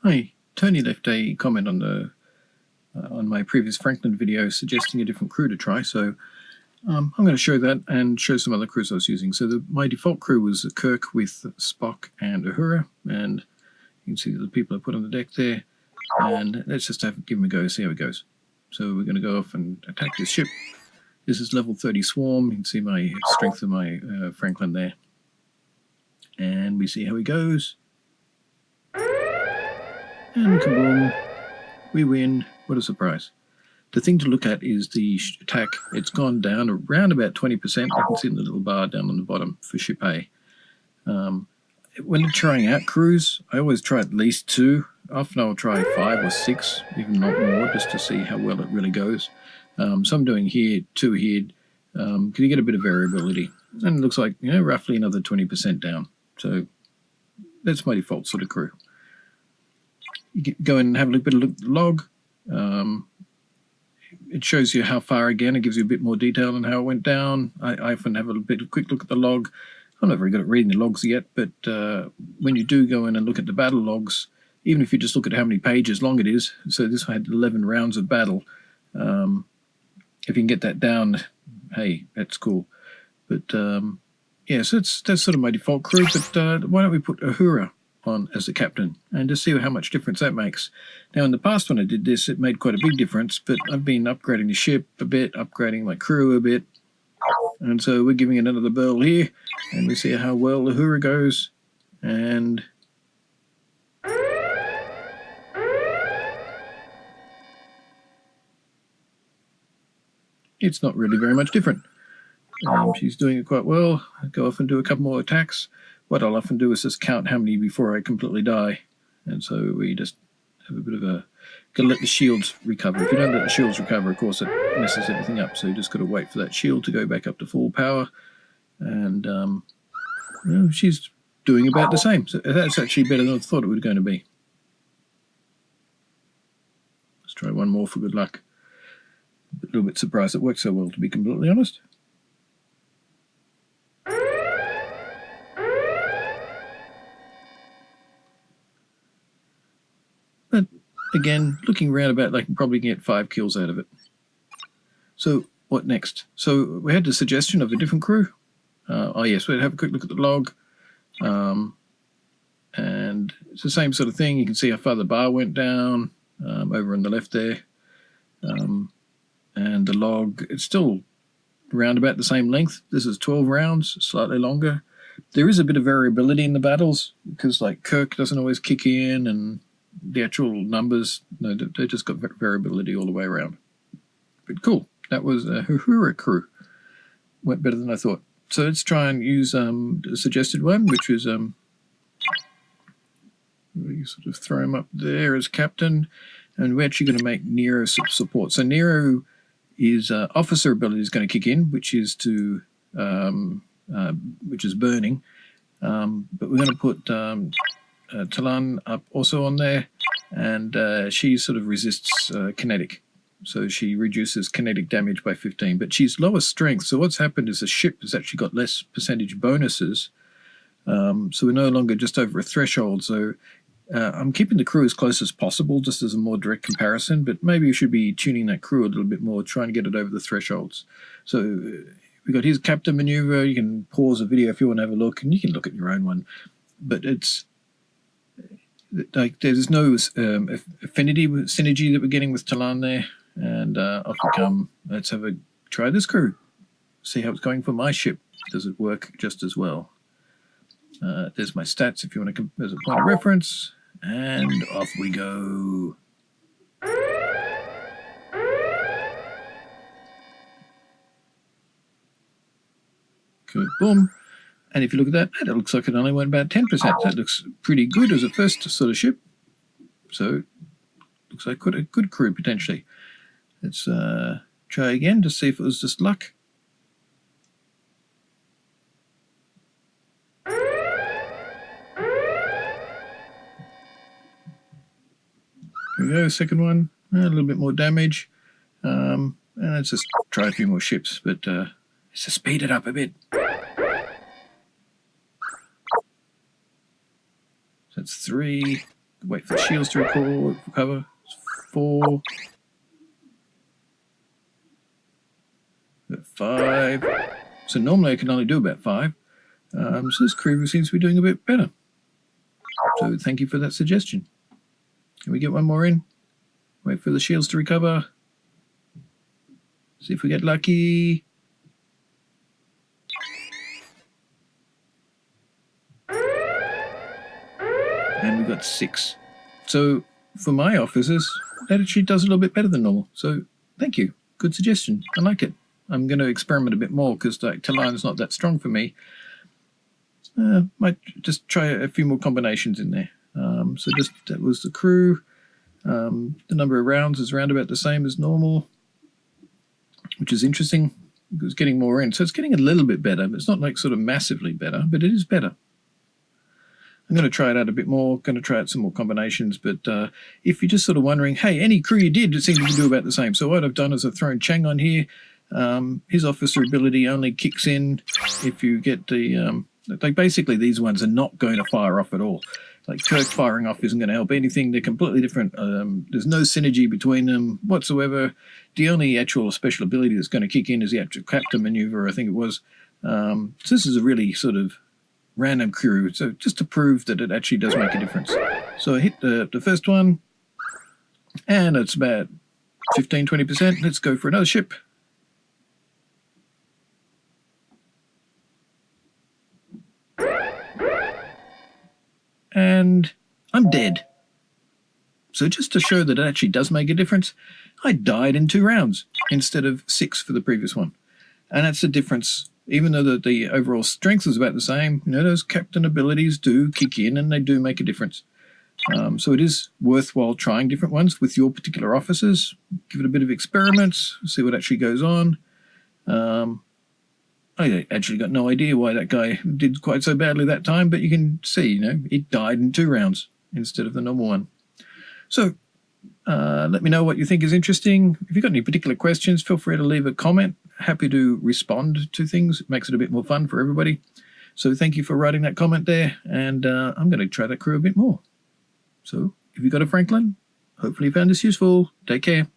Hi, Tony left a comment on my previous Franklin video suggesting a different crew to try, so I'm going to show that and show some other crews I was using. So my default crew was Kirk with Spock and Uhura, and you can see the people I put on the deck there, and let's just give them a go, see how it goes. So we're going to go off and attack this ship. This is level 30 swarm. You can see my strength of my Franklin there, and we see how he goes. And kaboom, we win. What a surprise. The thing to look at is the attack. It's gone down around about 20%. You can see the little bar down on the bottom for ship A. When trying out crews, I always try at least 2. Often I'll try 5 or 6, even not more, just to see how well it really goes. So I'm doing here 2 here, because you get a bit of variability. And it looks like, roughly another 20% down. So that's my default sort of crew. You go and have a bit of look at the log. It shows you how far again. It gives you a bit more detail on how it went down. I often have a quick look at the log. I'm not very good at reading the logs yet, but when you do go in and look at the battle logs, even if you just look at how many pages long it is, so this had 11 rounds of battle. If you can get that down, hey, that's cool. But yeah, so that's sort of my default crew. But why don't we put Uhura on as the captain and just see how much difference that makes. Now, in the past when I did this, it made quite a big difference, but I've been upgrading the ship a bit, upgrading my crew a bit, and so we're giving it another burl here, and we see how well Uhura goes, and it's not really very much different. She's doing it quite well. I go off and do a couple more attacks. What I'll often do is just count how many before I completely die. And so we just have a bit of got to let the shields recover. If you don't let the shields recover, of course, it messes everything up. So you just got to wait for that shield to go back up to full power. And, she's doing about the same. So that's actually better than I thought it was going to be. Let's try one more for good luck. A little bit surprised it worked so well, to be completely honest. But again, looking around about, I can probably get 5 kills out of it. So what next? So we had the suggestion of a different crew. Yes, we'd have a quick look at the log. And it's the same sort of thing. You can see how far the bar went down over on the left there. And the log, it's still around about the same length. This is 12 rounds, slightly longer. There is a bit of variability in the battles because, like, Kirk doesn't always kick in, and the actual numbers, no, they just got variability all the way around. But cool. That was a Uhura crew. Went better than I thought. So let's try and use the suggested one, which was we sort of throw him up there as captain, and we're actually going to make Nero support. So Nero is officer ability is going to kick in, which is to which is burning. But we're going to put Tlaan up also on there, and she sort of resists kinetic. So she reduces kinetic damage by 15, but she's lower strength. So what's happened is the ship has actually got less percentage bonuses. So we're no longer just over a threshold. So I'm keeping the crew as close as possible, just as a more direct comparison, but maybe you should be tuning that crew a little bit more, trying to get it over the thresholds. So we got his captain maneuver. You can pause the video if you want to have a look, and you can look at your own one. But it's like there's no affinity synergy that we're getting with Tlaan there. And off we come. Let's try this crew. See how it's going for my ship. Does it work just as well? There's my stats if you want to, as a point of reference. And off we go. Good, boom. And if you look at that, it looks like it only went about 10%. That looks pretty good as a first sort of ship. So looks like quite a good crew potentially. Let's try again to see if it was just luck. Here we go, second one. A little bit more damage. And let's just try a few more ships, but let's just speed it up a bit. So that's 3. Wait for the shields to recover. 4. 5. So normally I can only do about 5. So this crew seems to be doing a bit better. So thank you for that suggestion. Can we get one more in? Wait for the shields to recover. See if we get lucky. And we got 6. So for my officers, that actually does a little bit better than normal. So thank you. Good suggestion. I like it. I'm going to experiment a bit more because like Tlaan's not that strong for me. Might just try a few more combinations in there. So just that was the crew. The number of rounds is around about the same as normal, which is interesting. It was getting more in. So it's getting a little bit better. It's not like sort of massively better, but it is better. I'm going to try it out a bit more, going to try out some more combinations, but if you're just sort of wondering, hey, any crew you did, it seemed to do about the same. So what I've done is I've thrown Chang on here. His officer ability only kicks in if you get the... like basically these ones are not going to fire off at all. Like Kirk firing off isn't going to help anything. They're completely different. There's no synergy between them whatsoever. The only actual special ability that's going to kick in is the actual captain maneuver, I think it was. So this is a really sort of random crew. So just to prove that it actually does make a difference. So I hit the first one, and it's about 15-20%. Let's go for another ship. And I'm dead. So just to show that it actually does make a difference, I died in 2 rounds instead of 6 for the previous one. And that's the difference. Even though the overall strength is about the same, you know, those captain abilities do kick in and they do make a difference. So it is worthwhile trying different ones with your particular officers. Give it a bit of experiments, see what actually goes on. I actually got no idea why that guy did quite so badly that time, but you can see, you know, he died in 2 rounds instead of the normal one. So let me know what you think is interesting. If you've got any particular questions, feel free to leave a comment. Happy to respond to things. It makes it a bit more fun for everybody. So thank you for writing that comment there, and I'm going to try that crew a bit more. So if you've got a Franklin, hopefully you found this useful. Take care.